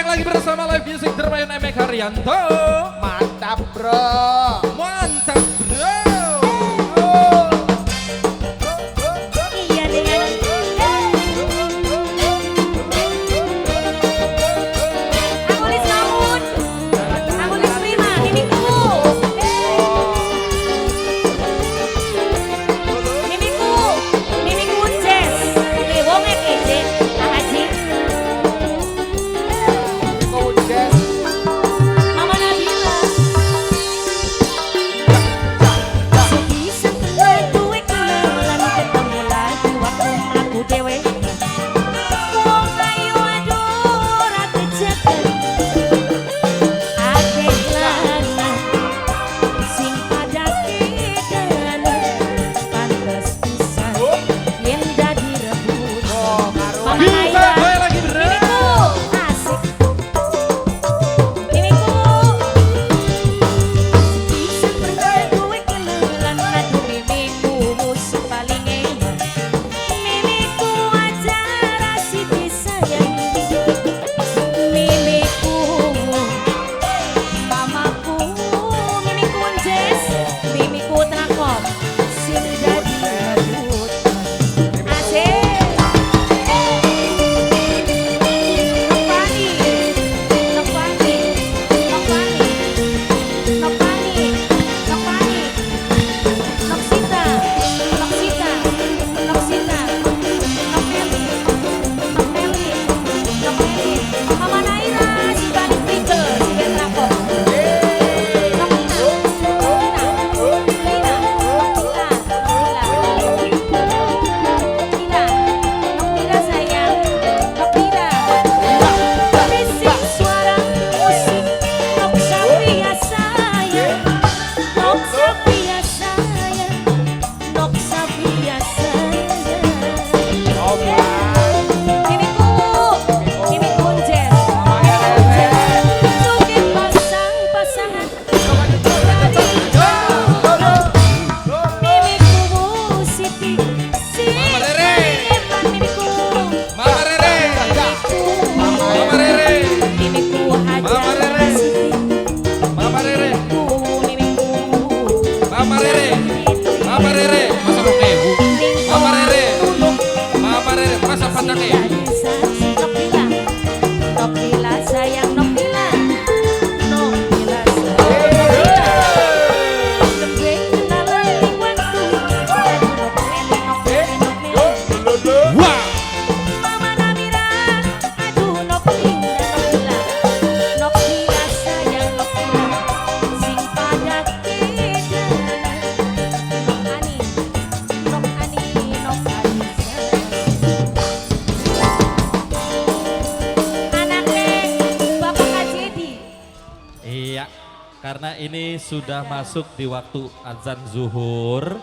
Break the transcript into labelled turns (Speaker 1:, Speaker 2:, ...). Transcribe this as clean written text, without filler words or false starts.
Speaker 1: lagi bersama live music termain Emek Haryanto.
Speaker 2: Mantap bro.
Speaker 1: Mantap bro.
Speaker 3: Iya dengan Agulis Mamun, Agulis Prima, Mimiku, Mimiku, Mimiku Jazz, Wonge Keje, Haji,
Speaker 2: Kau Jazz.
Speaker 3: Mama Nabila. Sebisa kenal gue kenalan ketemu lagi waktu melaku dewe. Wong ayu aduh ratu jagat. Adek lanang sing pada kedan pantes pisan yen dadi rebut. Mama
Speaker 1: Bisa
Speaker 3: Naila.
Speaker 1: gue lagi bro.
Speaker 3: Mimiku asik. Mimiku bisa pernah gue kenalan aduh mimiku musuh paling enak. Mimiku ajar asik disayangi. Mimiku mamaku mimiku Jess, mimiku Trakom sing dadi rebut. Asik. Nopani, Nopani, Nopani, Nopani, Nopani, Noksita, Noksita, Noksita, Nopeli, Nopeli, Nopeli, Mama Naira, si Bani Pinter, si Betrako, Nokina, Nokina, Nokina, Nokina sayang, Nokina. Berisik suara musik, Nok Safia sayang, Nok Safia sayang, Nok Safia sayang. Mimiku, Mimiku Jess, Suki pasang-pasangan, Mimiku Siti,
Speaker 1: Mama Rere.
Speaker 3: Mimiku,
Speaker 1: Mama Rere. Mama Rere.
Speaker 3: Mimiku
Speaker 1: Mama
Speaker 3: Hajar
Speaker 1: Rere.
Speaker 3: Siti,
Speaker 1: Mama Rere.
Speaker 3: Mimiku,
Speaker 1: Mama Rere. Mama Rere. Masa mau kehu. Mama Rere. Mama Rere. Masa pandangnya.
Speaker 3: Nokila, Nokila sayang Nokila, Nokila sayang Nokila. Lembe kenalan di waktu, Nokila.
Speaker 1: Wah.
Speaker 3: Mama Namira, aduh Nokila, Nokila, Nokila sayang Nokila, sing pada kedan. Nokani, Nokani, Nokani sayang. Anaknya Bapak Kajedi.
Speaker 1: Iya, karena ini sudah masuk di waktu azan zuhur.